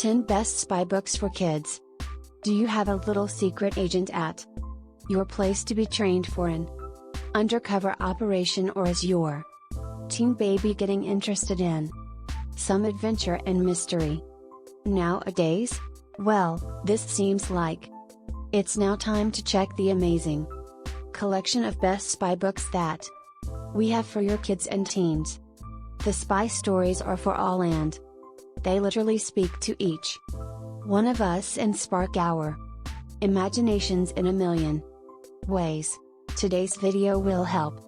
10 Best Spy Books for Kids. Do you have a little secret agent at your place to be trained for an undercover operation, or is your teen baby getting interested in some adventure and mystery nowadays? Well, this seems like it's now time to check the amazing collection of best spy books that we have for your kids and teens. The spy stories are for all, and they literally speak to each one of us and spark our imaginations in a million ways. Today's video will help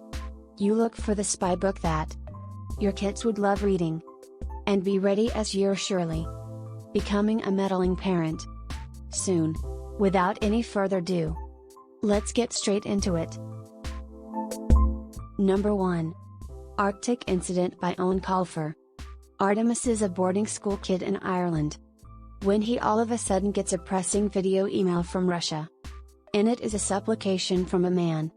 you look for the spy book that your kids would love reading, and be ready as you're surely becoming a meddling parent soon. Without any further ado, let's get straight into it. Number 1. Arctic Incident by Owen Colfer. Artemis is a boarding school kid in Ireland when he all of a sudden gets a pressing video email from Russia. In it is a supplication from a man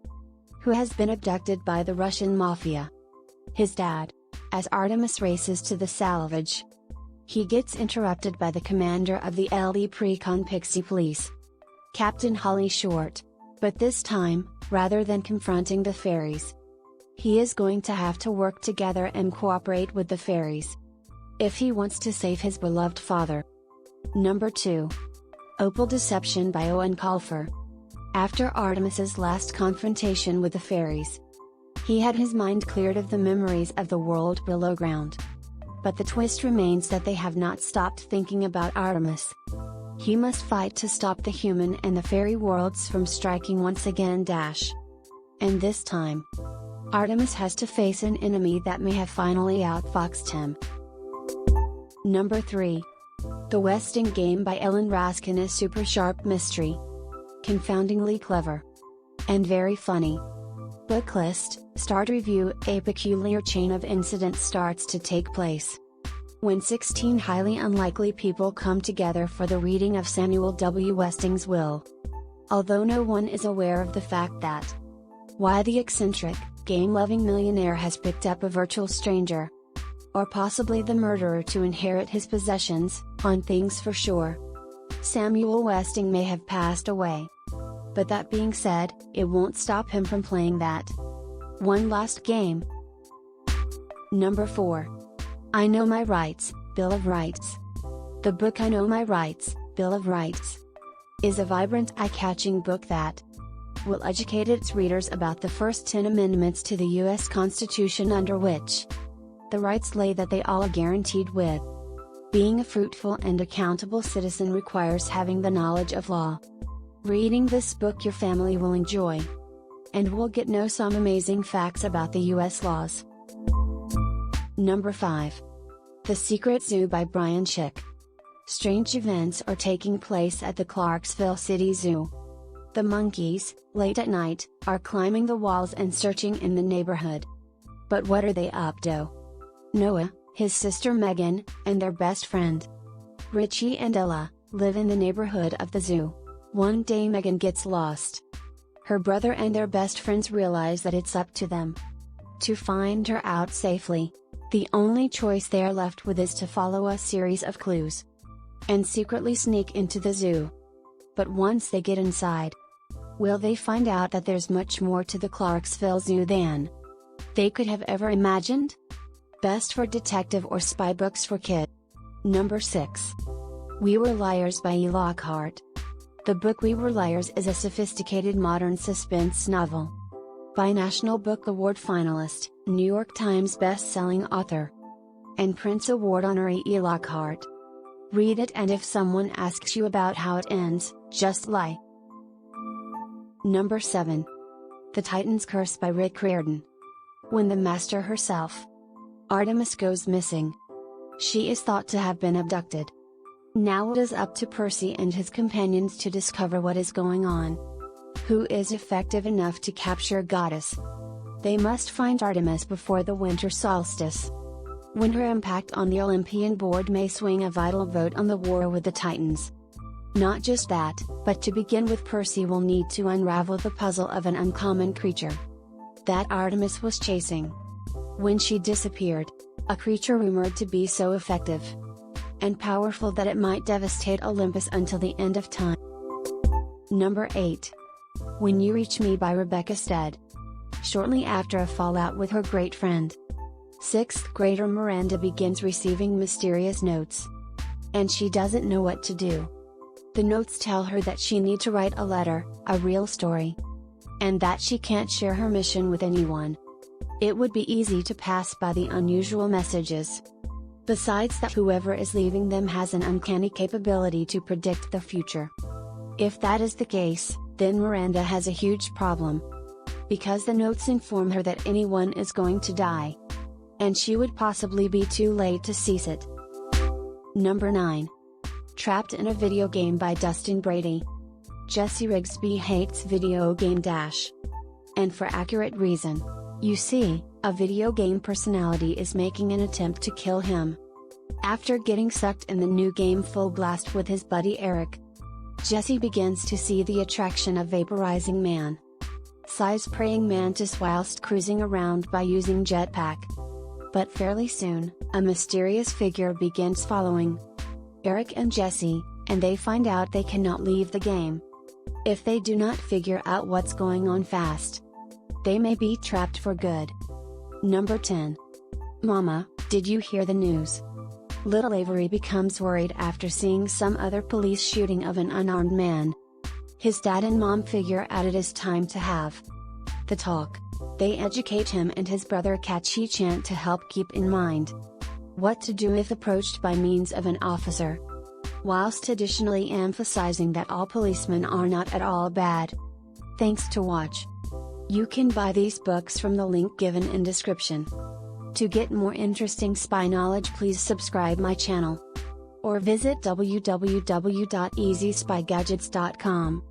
who has been abducted by the Russian mafia. His dad, as Artemis races to the salvage, he gets interrupted by the commander of the LD Precon Pixie Police, Captain Holly Short. But this time, rather than confronting the fairies, he is going to have to work together and cooperate with the fairies if he wants to save his beloved father. Number 2. Opal Deception by Owen Colfer. After Artemis's last confrontation with the fairies, he had his mind cleared of the memories of the world below ground. But the twist remains that they have not stopped thinking about Artemis. He must fight to stop the human and the fairy worlds from striking once again. And this time, Artemis has to face an enemy that may have finally outfoxed him. Number 3. The Westing Game by Ellen Raskin. A super sharp mystery, confoundingly clever, and very funny book list. Start review. A peculiar chain of incidents starts to take place when 16 highly unlikely people come together for the reading of Samuel W. Westing's will. Although no one is aware of the fact that why the eccentric, game-loving millionaire has picked up a virtual stranger, or possibly the murderer to inherit his possessions. On things for sure, Samuel Westing may have passed away. But that being said, it won't stop him from playing that one last game. Number 4. I Know My Rights, Bill of Rights. The book I Know My Rights, Bill of Rights is a vibrant, eye-catching book that will educate its readers about the first 10 amendments to the U.S. Constitution, under which the rights lay that they all are guaranteed with. Being a fruitful and accountable citizen requires having the knowledge of law. Reading this book your family will enjoy, and will get know some amazing facts about the U.S. laws. Number 5. The Secret Zoo by Brian Schick. Strange events are taking place at the Clarksville City Zoo. The monkeys, late at night, are climbing the walls and searching in the neighborhood. But what are they up to? Noah, his sister Megan, and their best friend Richie and Ella live in the neighborhood of the zoo. One day Megan gets lost. Her brother and their best friends realize that it's up to them to find her out safely. The only choice they are left with is to follow a series of clues and secretly sneak into the zoo. But once they get inside, will they find out that there's much more to the Clarksville Zoo than they could have ever imagined? Best for detective or spy books for kids. Number 6. We Were Liars by E. Lockhart. The book We Were Liars is a sophisticated modern suspense novel by National Book Award finalist, New York Times best-selling author, and Prince Award honoree E. Lockhart. Read it, and if someone asks you about how it ends, just lie. Number 7. The Titan's Curse by Rick Riordan. When the master herself, Artemis, goes missing, she is thought to have been abducted. Now it is up to Percy and his companions to discover what is going on. Who is effective enough to capture Goddess? They must find Artemis before the winter solstice, when her impact on the Olympian board may swing a vital vote on the war with the Titans. Not just that, but to begin with, Percy will need to unravel the puzzle of an uncommon creature that Artemis was chasing when she disappeared, a creature rumored to be so effective and powerful that it might devastate Olympus until the end of time. Number 8. When You Reach Me by Rebecca Stead. Shortly after a fallout with her great friend, 6th grader Miranda begins receiving mysterious notes. And she doesn't know what to do. The notes tell her that she needs to write a letter, a real story. And that she can't share her mission with anyone. It would be easy to pass by the unusual messages. Besides that, whoever is leaving them has an uncanny capability to predict the future. If that is the case, then Miranda has a huge problem. Because the notes inform her that anyone is going to die. And she would possibly be too late to seize it. Number 9. Trapped in a Video Game by Dustin Brady. Jesse Rigsby hates video game dash. And for accurate reason. You see, a video game personality is making an attempt to kill him. After getting sucked in the new game Full Blast with his buddy Eric, Jesse begins to see the attraction of vaporizing man. Size praying mantis whilst cruising around by using jetpack. But fairly soon, a mysterious figure begins following Eric and Jesse, and they find out they cannot leave the game. If they do not figure out what's going on fast, they may be trapped for good. Number 10. Mama, did you hear the news? Little Avery becomes worried after seeing some other police shooting of an unarmed man. His dad and mom figure out it is time to have the talk. They educate him and his brother Kachi Chant to help keep in mind what to do if approached by means of an officer, whilst additionally emphasizing that all policemen are not at all bad. Thanks to watch. You can buy these books from the link given in description. To get more interesting spy knowledge, please subscribe my channel. Or visit www.easyspygadgets.com.